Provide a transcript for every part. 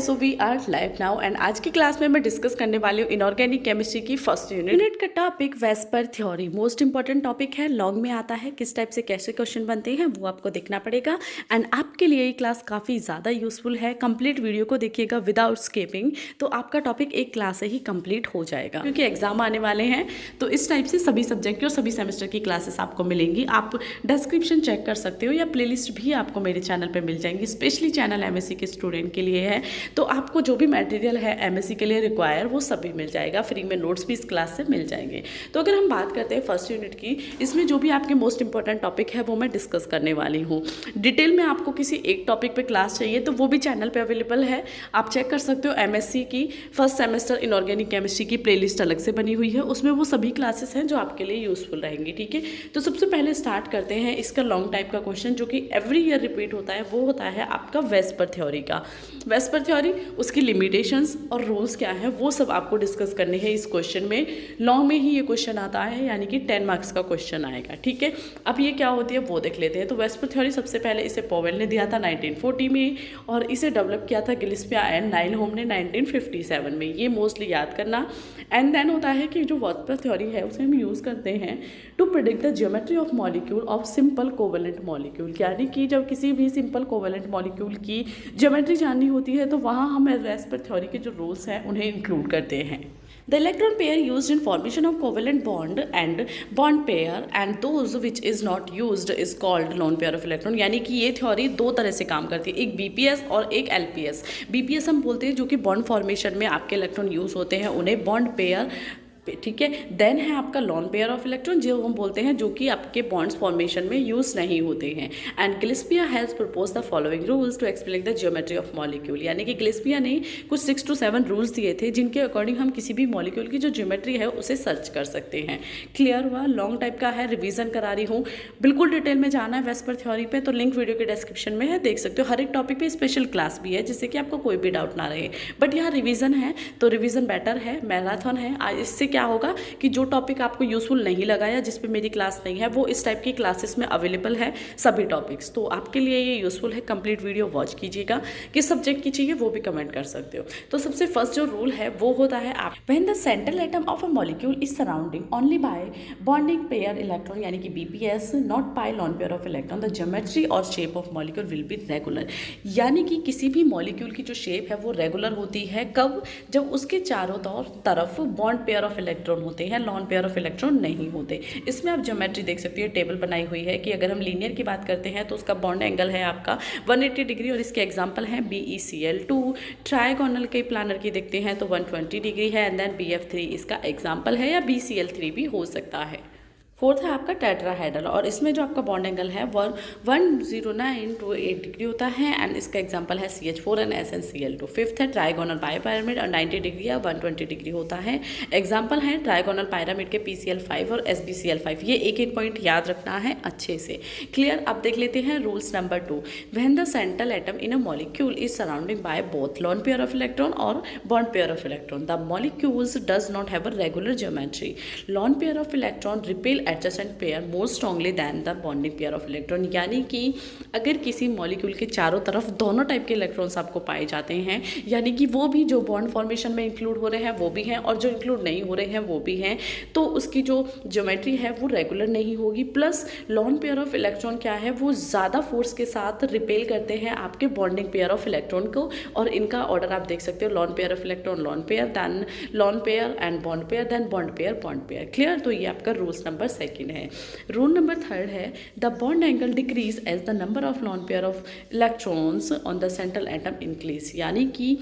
Guys, so we are live now and आज की class में मैं डिस्कस करने वाली हूँ इनऑर्गेनिक केमिस्ट्री की फर्स्ट यूनिट का topic VSEPR theory. Most important topic है, लॉन्ग में आता है, किस टाइप से कैसे क्वेश्चन बनते हैं वो आपको देखना पड़ेगा। एंड आपके लिए ये क्लास काफ़ी ज़्यादा यूजफुल है। कंप्लीट वीडियो को देखिएगा विदाउट स्किपिंग, तो आपका टॉपिक एक क्लास से ही कंप्लीट हो जाएगा, क्योंकि एग्जाम आने वाले हैं। तो इस टाइप से सभी सब्जेक्ट और सभी सेमेस्टर की क्लासेस आपको मिलेंगी। आप डिस्क्रिप्शन चेक कर सकते हो या प्लेलिस्ट भी आपको मेरे चैनल पर मिल जाएंगी। स्पेशली चैनल एमएससी के स्टूडेंट के लिए है, तो आपको जो भी मटेरियल है एमएससी के लिए रिक्वायर वो सभी मिल जाएगा। फ्री में नोट्स भी इस क्लास से मिल जाएंगे। तो अगर हम बात करते हैं फर्स्ट यूनिट की, इसमें जो भी आपके मोस्ट इंपॉर्टेंट टॉपिक है वो मैं डिस्कस करने वाली हूँ। डिटेल में आपको किसी एक टॉपिक पे क्लास चाहिए तो वो भी चैनल पे अवेलेबल है, आप चेक कर सकते हो। एमएससी की फर्स्ट सेमेस्टर इनऑर्गेनिक केमिस्ट्री की प्लेलिस्ट अलग से बनी हुई है, उसमें वो सभी क्लासेस हैं जो आपके लिए यूजफुल रहेंगी। ठीक है, तो सबसे पहले स्टार्ट करते हैं इसका लॉन्ग टाइप का क्वेश्चन जो कि एवरी ईयर रिपीट होता है। वो होता है आपका वेस्पर थ्योरी का। वेस्पर थ्योरी, उसकी लिमिटेशंस और रूल्स क्या है वो सब आपको डिस्कस करने हैं इस क्वेश्चन में। लॉन्ग में ही ये क्वेश्चन आता है, यानी कि 10 मार्क्स का क्वेश्चन आएगा। ठीक है, अब ये क्या होती है वो देख लेते हैं। तो वेस्पर थ्योरी सबसे पहले इसे पॉवेल ने दिया था 1940 में, और इसे डेवलप किया था गिल्सपिया एंड नाइलहोम ने 1957 में। ये मोस्टली याद करना। एंड देन होता है कि जो वेस्पर थ्योरी है उसे हम यूज़ करते हैं to predict the geometry of molecule of simple covalent molecule. यानी कि जब किसी भी सिंपल कोवेलेंट मॉलिक्यूल की ज्योमेट्री जाननी होती है तो वहाँ हम वेस्पर थ्योरी के जो रूल्स हैं उन्हें इंक्लूड करते हैं। The electron pair used in formation of covalent bond and bond pair and those which is not used is called lone pair of electron। यानी कि ये थ्योरी दो तरह से काम करती है, एक बीपीएस और एक एलपीएस। बीपीएस हम बोलते हैं जो कि बॉन्ड फॉर्मेशन में आपके इलेक्ट्रॉन यूज होते हैं, उन्हें बॉन्ड पेयर। ठीक है, देन है आपका लॉन पेयर ऑफ इलेक्ट्रॉन जो हम बोलते हैं जो कि आपके बॉन्ड्स फॉर्मेशन में यूज नहीं होते हैं। And Gillespie has propose the following rules to explain the geometry of molecule. यानी कि गिल्सपिया ने कुछ 6 to 7 रूल्स दिए थे जिनके अकॉर्डिंग हम किसी भी मॉलिक्यूल की जो ज्योमेट्री है उसे सर्च कर सकते हैं। क्लियर हुआ? लॉन्ग टाइप का है, रिविजन करा रही हूँ। बिल्कुल डिटेल में जाना है वेस्पर थ्योरी पे तो लिंक वीडियो के डिस्क्रिप्शन में है, देख सकते हो। हर एक टॉपिक पे स्पेशल क्लास भी है जिससे कि आपको कोई भी डाउट ना रहे। बट यहाँ रिविजन है तो रिविजन बेटर है, मैराथन है। इससे क्या होगा कि जो टॉपिक आपको यूजफुल नहीं लगा या जिस पे मेरी क्लास नहीं है वो इस टाइप की क्लासेस में अवेलेबल है सभी टॉपिक्स, तो आपके लिए ये यूजफुल है। कंप्लीट वीडियो वॉच कीजिएगा। किस सब्जेक्ट की चाहिए वो भी कमेंट कर सकते हो। तो सबसे फर्स्ट जो रूल है वो होता है आप when the central atom of a molecule is surrounding only by bonding pair electron, यानी कि BPS, not by lone pair of electron, the geometry और shape of molecule will be regular. यानी कि किसी भी मॉलिक्यूल की जो शेप है वो रेगुलर होती है। कब? जब उसके चारों तरफ बॉन्ड पेयर ऑफ इलेक्ट्रॉन होते हैं, लॉन पेयर ऑफ इलेक्ट्रॉन नहीं होते। इसमें आप ज्योमेट्री देख सकते हो, टेबल बनाई हुई है कि अगर हम लीनियर की बात करते हैं तो उसका बॉन्ड एंगल है आपका 180 डिग्री, और इसके एग्जांपल हैं BeCl2। ट्राइगोनल के प्लानर की देखते हैं तो 120 डिग्री है, एंड देन BF3 इसका एग्जांपल है, या BCl3 भी हो सकता है। फोर्थ है आपका टेट्राहेड्रल, और इसमें जो आपका बॉन्ड एंगल है 109 to 8 डिग्री होता है, एंड इसका एग्जांपल है CH4 एंड SnCl2। फिफ्थ है ट्राइगोनल बायोपिरामिड, और 90 डिग्री या 120 डिग्री होता है। एग्जांपल है ट्राइगोनल पिरामिड के PCl5 और SbCl5। ये एक एक पॉइंट याद रखना है अच्छे से। क्लियर? अब देख लेते हैं rules number 2। When the central atom in a molecule is surrounding by both lone pair of electron और bond pair of electron, the molecules does not have a regular geometry. Lone pair of electron repel adjacent pair more strongly than the bonding pair of electron. यानी कि अगर किसी molecule के चारों तरफ दोनों type के इलेक्ट्रॉन्स आपको पाए जाते हैं, यानी कि वो भी जो बॉन्ड फॉर्मेशन में इंक्लूड हो रहे हैं वो भी हैं और जो इंक्लूड नहीं हो रहे हैं वो भी हैं, तो उसकी जो ज्योमेट्री है वो रेगुलर नहीं होगी। Plus lawn pair of electron क्या है, वो ज़्यादा फोर्स के साथ रिपेल करते हैं आपके बॉन्डिंग पेयर ऑफ इलेक्ट्रॉन को, और इनका ऑर्डर आप देख सकते हो। Lone pair of electron, lone pair, then lone pair and bond pair, then bond pair, bond pair. Clear? तो ये आपका रूल्स नंबर 2 है। रूल नंबर 3 है the bond angle decrease as the number of lone pair of electrons on the central atom increase. यानी कि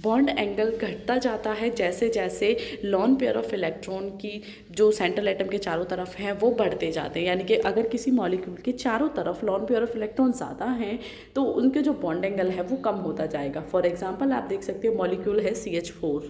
bond angle घटता जाता है जैसे जैसे लॉन पेयर ऑफ इलेक्ट्रॉन की जो सेंट्रल एटम के चारों तरफ हैं वो बढ़ते जाते हैं। यानी कि अगर किसी मॉलिक्यूल के चारों तरफ लॉन पेयर ऑफ इलेक्ट्रॉन ज़्यादा हैं तो उनके जो बॉन्ड एंगल है वो कम होता जाएगा। फॉर एग्जांपल आप देख सकते हो मॉलिक्यूल है CH4,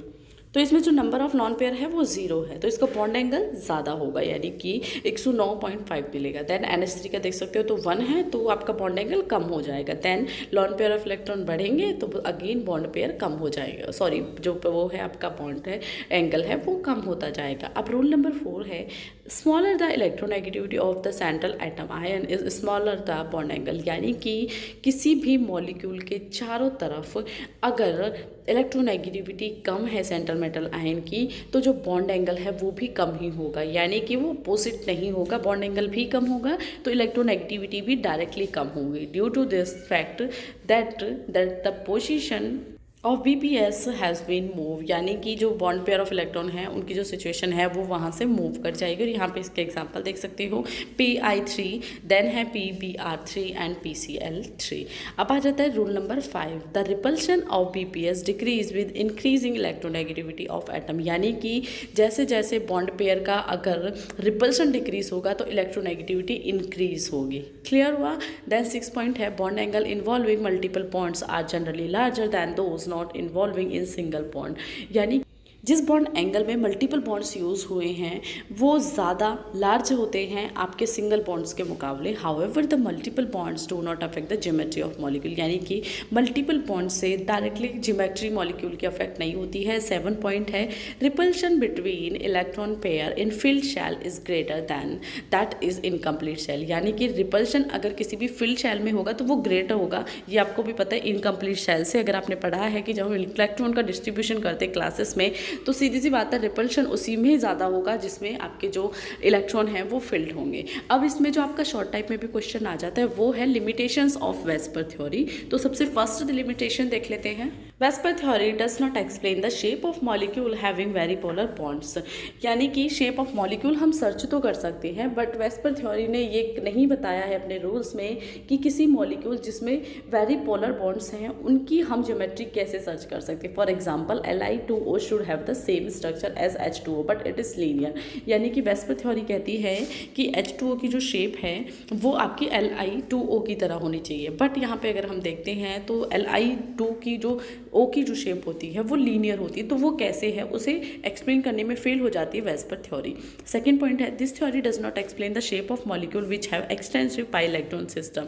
तो इसमें जो नंबर ऑफ लॉन पेयर है वो 0 है, तो इसका बॉन्ड एंगल ज़्यादा होगा, यानी कि 109.5 मिलेगा। देन NH3 का देख सकते हो तो 1 है, तो आपका बॉन्ड एंगल कम हो जाएगा। Then lone pair of electron बढ़ेंगे तो अगेन बॉन्ड पेयर कम हो जाएगा, सॉरी जो वो है आपका बॉन्ड है एंगल है वो कम होता जाएगा। अब रूल नंबर 4 है smaller the electronegativity of the central atom ion is smaller the bond angle. यानी कि किसी भी मॉलिक्यूल के चारों तरफ अगर इलेक्ट्रोनेगेटिविटी कम है सेंट्रल मेटल आयन की, तो जो बॉन्ड एंगल है वो भी कम ही होगा, यानी कि वो अपोजिट नहीं होगा, बॉन्ड एंगल भी कम होगा तो इलेक्ट्रोनेगेटिविटी भी डायरेक्टली कम होगी। Due to this fact that the position of BPS has been move, यानी कि जो बॉन्ड पेयर ऑफ इलेक्ट्रॉन है उनकी जो सिचुएशन है वो वहाँ से मूव कर जाएगी। और यहाँ पे इसके एग्जांपल देख सकते हो, Pi3, देन है PBr3 एंड PCl3। अब आ जाता है rule number 5, the repulsion of BPS decrease with increasing electronegativity of atom, यानी कि जैसे जैसे बॉन्ड पेयर का अगर रिपल्शन डिक्रीज होगा तो इलेक्ट्रोनेगेटिविटी इंक्रीज होगी। क्लियर हुआ। देन 6 पॉइंट है, bond angle involving multiple bonds are generally larger than those not involving in single bond, यानी जिस बॉन्ड एंगल में मल्टीपल बॉन्ड्स यूज़ हुए हैं वो ज़्यादा लार्ज होते हैं आपके सिंगल बॉन्ड्स के मुकाबले। However the multiple bonds do not affect the geometry of molecule, यानी कि मल्टीपल बॉन्ड से डायरेक्टली ज्योमेट्री मॉलिक्यूल की अफेक्ट नहीं होती है। 7 पॉइंट है, repulsion between electron pair in filled shell is greater than that is incomplete shell, यानी कि रिपल्शन अगर किसी भी फिल्ड शेल में होगा तो वो ग्रेटर होगा। ये आपको भी पता है इनकम्प्लीट शेल से, अगर आपने पढ़ा है कि जब हम इलेक्ट्रॉन का डिस्ट्रीब्यूशन करते हैं क्लासेस में तो सीधी सी बात है रिपल्शन उसी में ज़्यादा होगा जिसमें आपके जो इलेक्ट्रॉन हैं वो फिल्ड होंगे। अब इसमें जो आपका शॉर्ट टाइप में भी क्वेश्चन आ जाता है वो है लिमिटेशंस ऑफ वेस्पर थ्योरी। तो सबसे फर्स्ट लिमिटेशन देख लेते हैं, VSEPR theory does not explain the shape of molecule having very polar bonds, यानी कि शेप ऑफ मॉलिक्यूल हम सर्च तो कर सकते हैं बट वेस्पर थ्योरी ने ये नहीं बताया है अपने रूल्स में कि किसी मॉलिक्यूल जिसमें वेरी पोलर बॉन्ड्स हैं उनकी हम ज्योमेट्री कैसे सर्च कर सकते हैं। For example Li2O should have the same structure as H2O but it is linear, यानी कि वेस्पर थ्योरी कहती है कि H2O की जो शेप है वो आपकी Li2O की तरह होनी चाहिए, बट यहाँ पे अगर हम देखते हैं तो Li2 की जो O की जो शेप होती है वो लीनियर होती है, तो वो कैसे है उसे एक्सप्लेन करने में फेल हो जाती है वेस्पर थ्योरी। सेकेंड पॉइंट है, this theory does not explain the shape of molecule which have extensive pi electron system,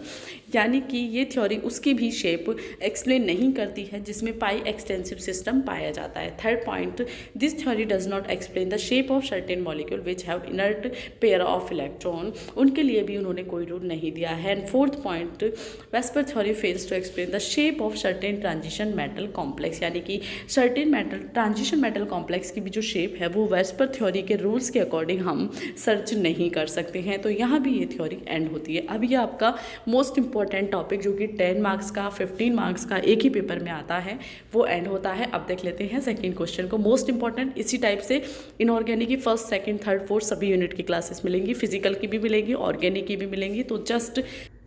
यानी कि ये थ्योरी उसकी भी शेप एक्सप्लेन नहीं करती है जिसमें पाई एक्सटेंसिव सिस्टम पाया जाता है। Third point, this theory does not explain the shape of certain molecule which have inert pair of electron, उनके लिए भी उन्होंने कोई रूल नहीं दिया है। And fourth point, VSEPR theory fails to explain the shape of certain transition metal complex, यानी कि certain metal transition metal complex की भी जो शेप है वो वेस्पर थ्योरी के रूल्स के अकॉर्डिंग हम सर्च नहीं कर सकते हैं, तो यहाँ भी ये थ्योरी एंड होती है। अब ये आपका मोस्ट इंपॉर्टेंट टॉपिक जो कि 10 मार्क्स का 15 मार्क्स का एक ही पेपर में आता है वो एंड होता है। अब देख लेते हैं सेकंड क्वेश्चन को, मोस्ट इंपॉर्टेंट इसी टाइप से इनऑर्गेनिक की फर्स्ट सेकंड थर्ड फोर्थ सभी यूनिट की क्लासेस मिलेंगी, फिजिकल की भी मिलेंगी, ऑर्गेनिक की भी मिलेंगी, तो just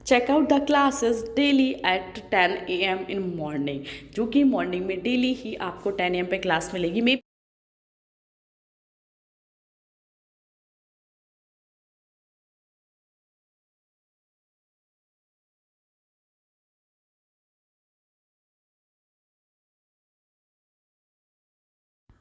check out the classes daily at 10 AM in morning, जो कि मॉर्निंग में डेली ही आपको 10 AM पे क्लास मिलेगी। मे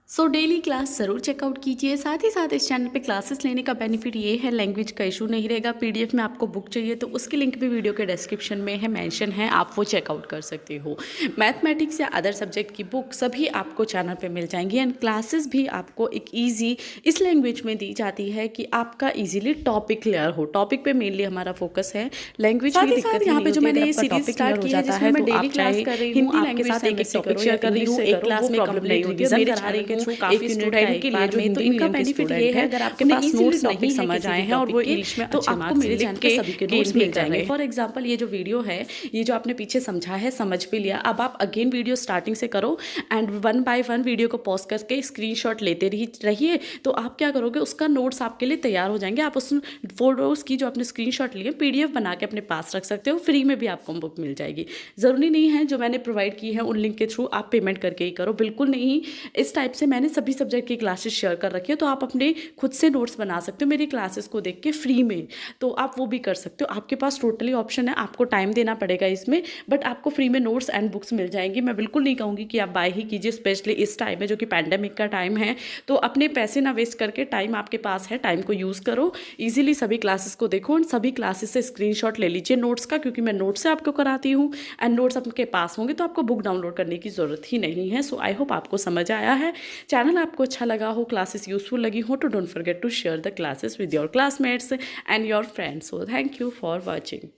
सो डेली क्लास ज़रूर चेकआउट कीजिए। साथ ही साथ इस चैनल पे क्लासेस लेने का बेनिफिट ये है, लैंग्वेज का इशू नहीं रहेगा। PDF में आपको बुक चाहिए तो उसकी लिंक भी वीडियो के डिस्क्रिप्शन में है, मेंशन है, आप वो चेकआउट कर सकते हो। मैथमेटिक्स या अदर सब्जेक्ट की बुक सभी आपको चैनल पे मिल जाएंगी एंड क्लासेस भी आपको एक ईजी इस लैंग्वेज में दी जाती है कि आपका ईजिली टॉपिक क्लियर हो। टॉपिक पे मेनली हमारा फोकस है, लैंग्वेज में दिक्कत यहाँ पे जो मैंने ये सीरीज स्टार्ट की है जिसमें मैं डेली क्लास कर रही हूँ, आपके साथ एक टॉपिक शेयर कर रही हूँ, एक क्लास में कंप्लीट रिवीजन करा रही हूँ काफी स्टूडेंट के लिए जो हिंदी इनका बेनिफिट ये है अगर आपके पास नोट्स नहीं समझ आए हैं और वो इंग्लिश में तो आपको मेरे चैनल पे सभी के नोट्स मिल जाएंगे। फॉर एग्जांपल ये जो वीडियो है, ये जो आपने पीछे समझा है, समझ भी लिया, अब आप अगेन वीडियो स्टार्टिंग से करो एंड 1 बाय 1 वीडियो को पॉज करके स्क्रीनशॉट लेते रहिए, तो आप क्या करोगे उसका नोट्स आपके लिए तैयार हो जाएंगे। आप उस फोटोज की जो आपने स्क्रीनशॉट लिए PDF बना के अपने पास रख सकते हो, फ्री में भी आपको बुक मिल जाएगी। ज़रूरी नहीं है जो मैंने प्रोवाइड की है उन लिंक के थ्रू आप पेमेंट करके ही करो, बिल्कुल नहीं। इस टाइप से मैंने सभी सब्जेक्ट की क्लासेस शेयर कर रखी है, तो आप अपने खुद से नोट्स बना सकते हो मेरी क्लासेस को देख के फ्री में, तो आप वो भी कर सकते हो। आपके पास टोटली ऑप्शन है, आपको टाइम देना पड़ेगा इसमें, बट आपको फ्री में नोट्स एंड बुक्स मिल जाएंगी। मैं बिल्कुल नहीं कहूँगी कि आप बाय ही कीजिए, स्पेशली इस टाइम में जो कि पैंडेमिक का टाइम है, तो अपने पैसे ना वेस्ट करके टाइम आपके पास है, टाइम को यूज़ करो, ईजिली सभी क्लासेस को देखो और सभी क्लासेस से स्क्रीनशॉट ले लीजिए नोट्स का, क्योंकि मैं नोट्स से आपको कराती हूँ एंड नोट्स आपके पास होंगे तो आपको बुक डाउनलोड करने की ज़रूरत ही नहीं है। सो आई होप आपको समझ आया है, चैनल आपको अच्छा लगा हो, क्लासेस यूजफुल लगी हो, तो don't forget to share the classes with your classmates and your friends. So thank you for watching.